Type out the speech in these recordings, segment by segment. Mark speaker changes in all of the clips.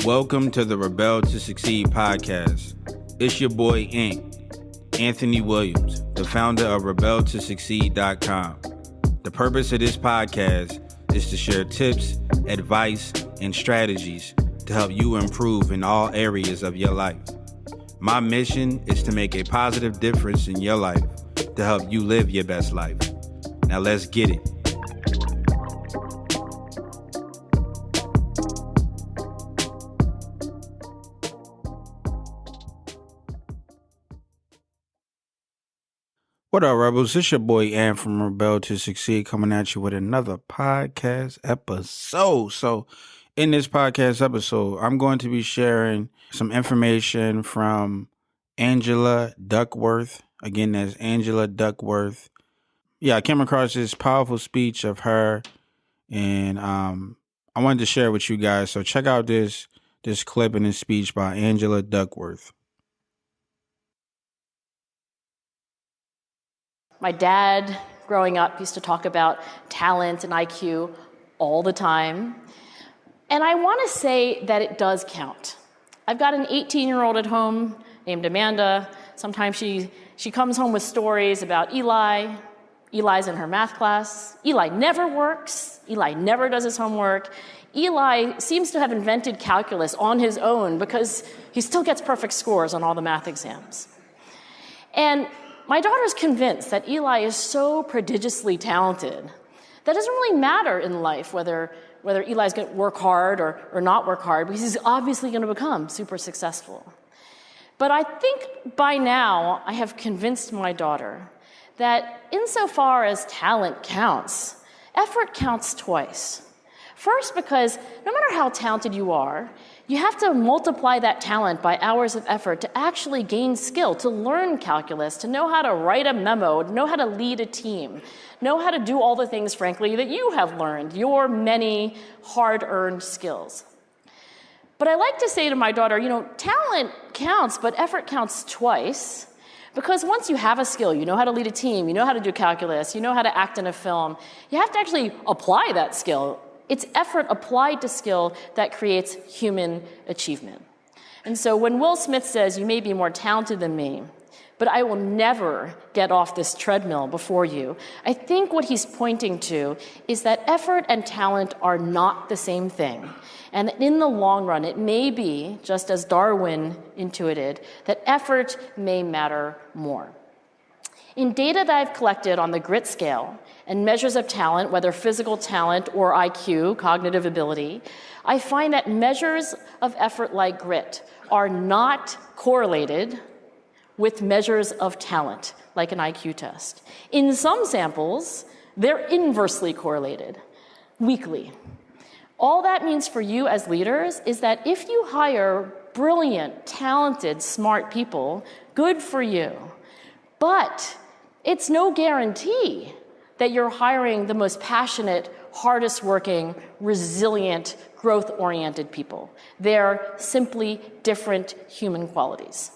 Speaker 1: Welcome to the Rebel to Succeed podcast. It's your boy, Anthony Williams, the founder of rebeltosucceed.com. The purpose of this podcast is to share tips, advice, and strategies to help you improve in all areas of your life. My mission is to make a positive difference in your life to help you live your best life. Now let's get it. What up, Rebels? It's your boy, Ant from Rebel to Succeed, coming at you with another podcast episode. So, in this podcast episode, I'm going to be sharing some information from Angela Duckworth. Again, that's Angela Duckworth. Yeah, I came across this powerful speech of her, and I wanted to share it with you guys. So, check out this clip in this speech by Angela Duckworth.
Speaker 2: My dad, growing up, used to talk about talent and IQ all the time. And I want to say that it does count. I've got an 18-year-old at home named Amanda. Sometimes she comes home with stories about Eli. Eli's in her math class. Eli never works. Eli never does his homework. Eli seems to have invented calculus on his own because he still gets perfect scores on all the math exams. And my daughter's convinced that Eli is so prodigiously talented that it doesn't really matter in life whether Eli's going to work hard or not work hard, because he's obviously going to become super successful. But I think by now I have convinced my daughter that insofar as talent counts, effort counts twice. First, because no matter how talented you are, you have to multiply that talent by hours of effort to actually gain skill, to learn calculus, to know how to write a memo, to know how to lead a team, know how to do all the things, frankly, that you have learned, your many hard-earned skills. But I like to say to my daughter, talent counts, but effort counts twice. Because once you have a skill, you know how to lead a team, you know how to do calculus, you know how to act in a film, you have to actually apply that skill. It's effort applied to skill that creates human achievement. And so when Will Smith says, "You may be more talented than me, but I will never get off this treadmill before you," I think what he's pointing to is that effort and talent are not the same thing. And in the long run, it may be, just as Darwin intuited, that effort may matter more. In data that I've collected on the grit scale and measures of talent, whether physical talent or IQ, cognitive ability, I find that measures of effort like grit are not correlated with measures of talent, like an IQ test. In some samples, they're inversely correlated, weakly. All that means for you as leaders is that if you hire brilliant, talented, smart people, good for you. But it's no guarantee that you're hiring the most passionate, hardest working, resilient, growth-oriented people. They're simply different human qualities.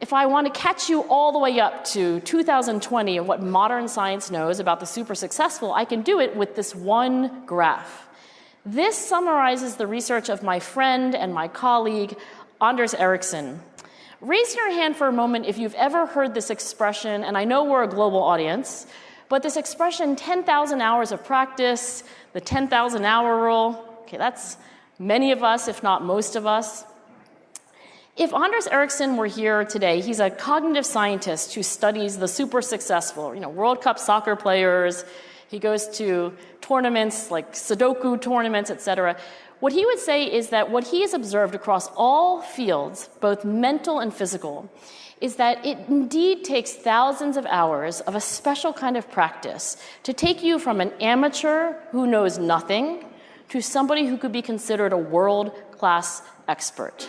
Speaker 2: If I want to catch you all the way up to 2020 and what modern science knows about the super successful, I can do it with this one graph. This summarizes the research of my friend and my colleague, Anders Ericsson. Raise your hand for a moment if you've ever heard this expression, and I know we're a global audience, but this expression, 10,000 hours of practice, the 10,000 hour rule, okay, that's many of us, if not most of us. If Anders Ericsson were here today, he's a cognitive scientist who studies the super successful, World Cup soccer players. He goes to tournaments like Sudoku tournaments, etc. What he would say is that what he has observed across all fields, both mental and physical, is that it indeed takes thousands of hours of a special kind of practice to take you from an amateur who knows nothing to somebody who could be considered a world-class expert.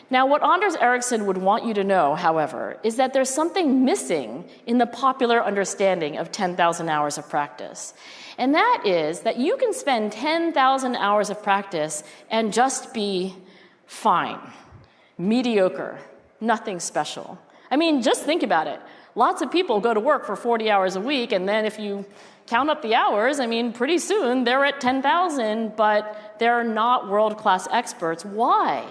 Speaker 2: Now, what Anders Ericsson would want you to know, however, is that there's something missing in the popular understanding of 10,000 hours of practice. And that is that you can spend 10,000 hours of practice and just be fine, mediocre, nothing special. I mean, just think about it. Lots of people go to work for 40 hours a week, and then if you count up the hours, I mean, pretty soon they're at 10,000, but they're not world-class experts. Why?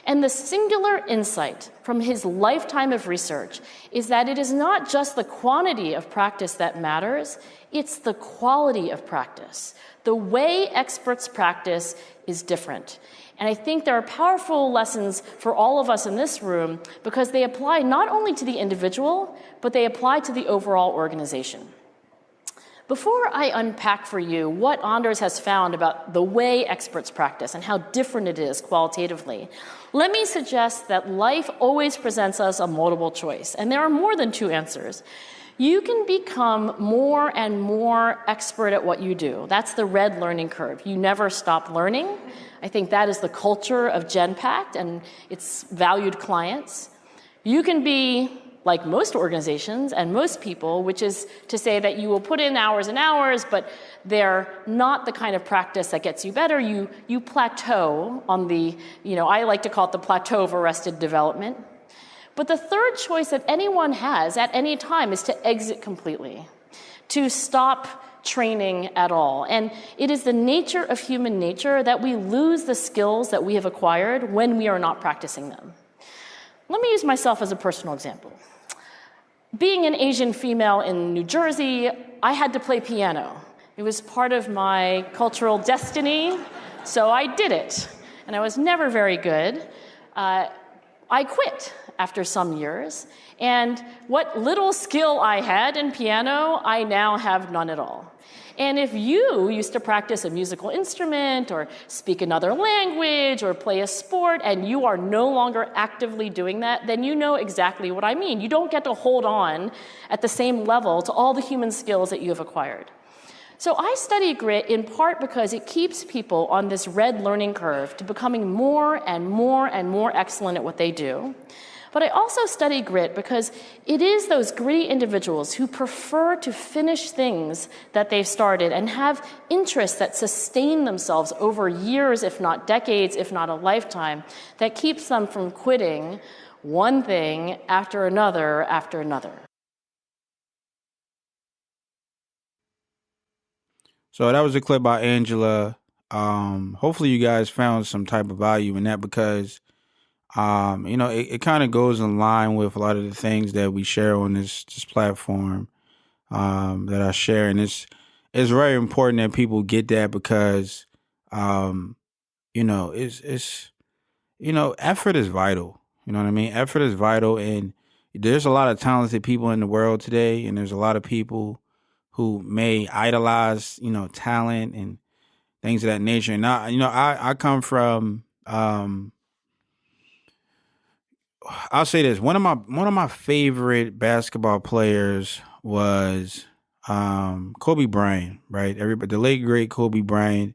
Speaker 2: And the singular insight from his lifetime of research is that it is not just the quantity of practice that matters, it's the quality of practice. The way experts practice is different. And I think there are powerful lessons for all of us in this room because they apply not only to the individual, but they apply to the overall organization. Before I unpack for you what Anders has found about the way experts practice and how different it is qualitatively, let me suggest that life always presents us a multiple choice, and there are more than two answers. You can become more and more expert at what you do. That's the red learning curve. You never stop learning. I think that is the culture of Genpact and its valued clients. You can be like most organizations and most people, which is to say that you will put in hours and hours, but they're not the kind of practice that gets you better. You plateau on the, I like to call it the plateau of arrested development. But the third choice that anyone has at any time is to exit completely, to stop training at all. And it is the nature of human nature that we lose the skills that we have acquired when we are not practicing them. Let me use myself as a personal example. Being an Asian female in New Jersey, I had to play piano. It was part of my cultural destiny, so I did it. And I was never very good. I quit after some years, and what little skill I had in piano, I now have none at all. And if you used to practice a musical instrument or speak another language or play a sport and you are no longer actively doing that, then you know exactly what I mean. You don't get to hold on at the same level to all the human skills that you have acquired. So I study grit in part because it keeps people on this red learning curve to becoming more and more and more excellent at what they do. But I also study grit because it is those gritty individuals who prefer to finish things that they've started and have interests that sustain themselves over years, if not decades, if not a lifetime, that keeps them from quitting one thing after another after another.
Speaker 1: So that was a clip by Angela. Hopefully you guys found some type of value in that because it kind of goes in line with a lot of the things that we share on this platform that I share, and it's very important that people get that because it's effort is vital. You know what I mean? Effort is vital, and there's a lot of talented people in the world today, and there's a lot of people who may idolize talent and things of that nature. And I come from I'll say this. One of my favorite basketball players was Kobe Bryant, right? Everybody, the late great Kobe Bryant,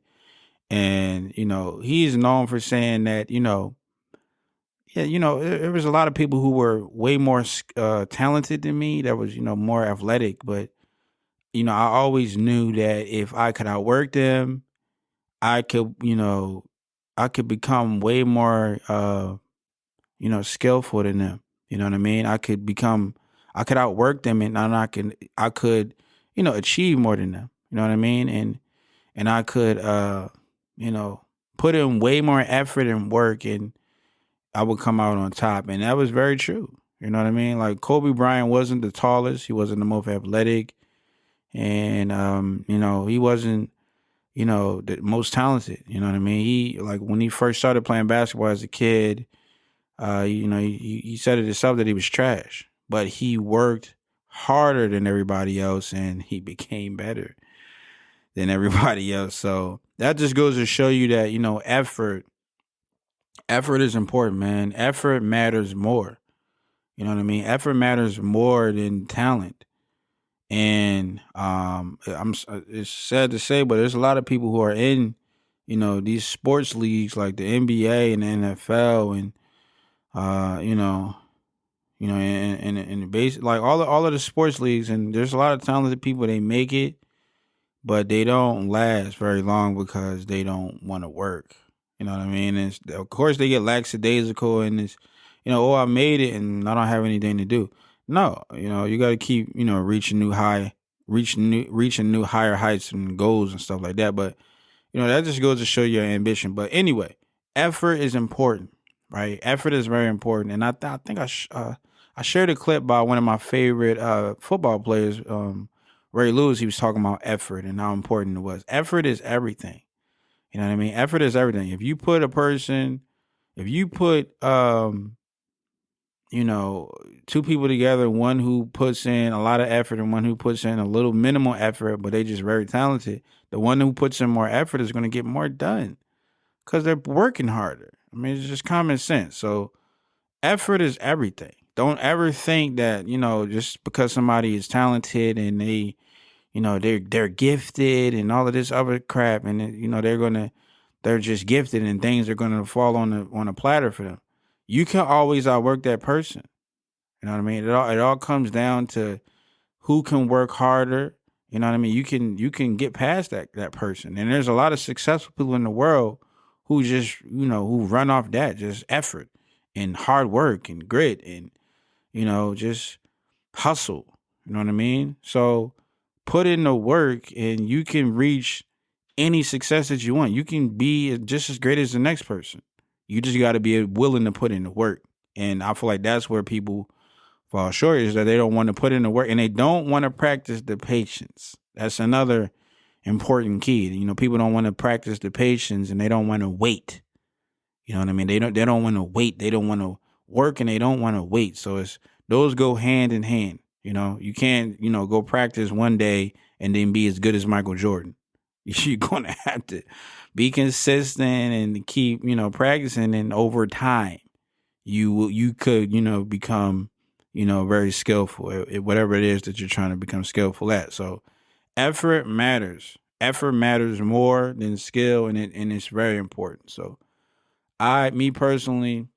Speaker 1: and he's known for saying that there was a lot of people who were way more talented than me. That was more athletic, but I always knew that if I could outwork them, I could I could become way more skillful than them. You know what I mean? I could outwork them, and I could, achieve more than them. You know what I mean? And I could, put in way more effort and work, and I would come out on top. And that was very true. You know what I mean? Like Kobe Bryant wasn't the tallest, he wasn't the most athletic, and he wasn't, the most talented. You know what I mean? He when he first started playing basketball as a kid. He said it himself that he was trash, but he worked harder than everybody else and he became better than everybody else. So that just goes to show you that, effort is important, man. Effort matters more. You know what I mean? Effort matters more than talent. And it's sad to say, but there's a lot of people who are in, these sports leagues like the NBA and the NFL and and base like all of the sports leagues, and there's a lot of talented people. They make it, but they don't last very long because they don't want to work. You know what I mean? And of course, they get lackadaisical, and it's I made it, and I don't have anything to do. No, you got to keep, reaching new higher heights and goals and stuff like that. But that just goes to show your ambition. But anyway, effort is important, right? Effort is very important. And I think I shared a clip by one of my favorite football players, Ray Lewis. He was talking about effort and how important it was. Effort is everything. You know what I mean? Effort is everything. If you put two people together, one who puts in a lot of effort and one who puts in a little minimal effort, but they just very talented, the one who puts in more effort is going to get more done because they're working harder. I mean, it's just common sense. So effort is everything. Don't ever think that, just because somebody is talented and they're gifted and all of this other crap, and they're just gifted and things are gonna fall on a platter for them. You can always outwork that person. You know what I mean? It all comes down to who can work harder. You know what I mean? You can get past that person. And there's a lot of successful people in the world who just, who run off that, just effort and hard work and grit and, just hustle. You know what I mean? So put in the work and you can reach any success that you want. You can be just as great as the next person. You just got to be willing to put in the work. And I feel like that's where people fall short, is that they don't want to put in the work and they don't want to practice the patience. That's another important key. People don't want to practice the patience and they don't want to wait. You know what I mean? They don't want to wait. They don't want to work and they don't want to wait. So those go hand in hand. You can't, go practice one day and then be as good as Michael Jordan. You're going to have to be consistent and keep, practicing, and over time you could, become, very skillful at whatever it is that you're trying to become skillful at. So effort matters. Effort matters more than skill, and it's very important. So me personally,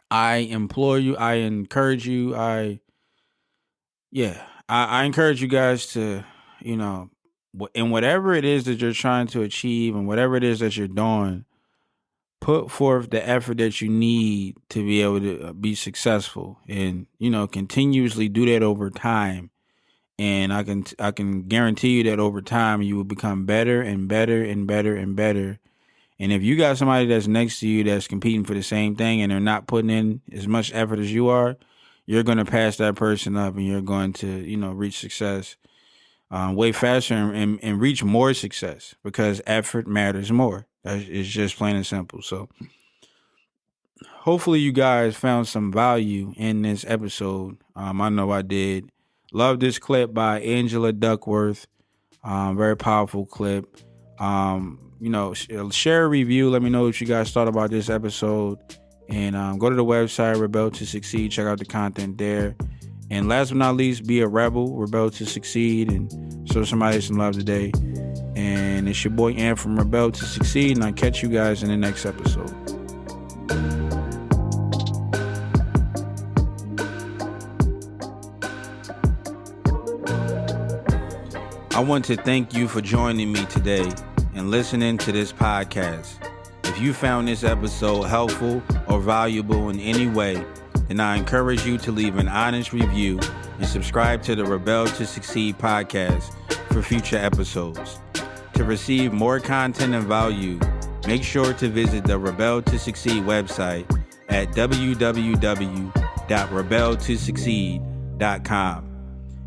Speaker 1: I implore you, I encourage you, I encourage you guys to, in whatever it is that you're trying to achieve and whatever it is that you're doing, put forth the effort that you need to be able to be successful, and continuously do that over time. And I can guarantee you that over time you will become better and better and better and better. And if you got somebody that's next to you that's competing for the same thing and they're not putting in as much effort as you are, you're going to pass that person up and you're going to, reach success way faster and reach more success, because effort matters more. It's just plain and simple. So hopefully you guys found some value in this episode. I know I did. Love this clip by Angela Duckworth. Very powerful clip. Share a review. Let me know what you guys thought about this episode. And go to the website, Rebel to Succeed. Check out the content there. And last but not least, be a rebel, rebel to succeed, and show somebody some love today. And it's your boy Ant from Rebel to Succeed, and I'll catch you guys in the next episode. I want to thank you for joining me today and listening to this podcast. If you found this episode helpful or valuable in any way, then I encourage you to leave an honest review and subscribe to the Rebel to Succeed podcast for future episodes. To receive more content and value, make sure to visit the Rebel to Succeed website at www.rebeltosucceed.com.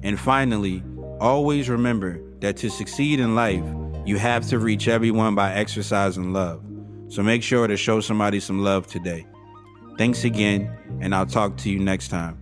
Speaker 1: And finally, always remember that to succeed in life, you have to reach everyone by exercising love. So make sure to show somebody some love today. Thanks again, and I'll talk to you next time.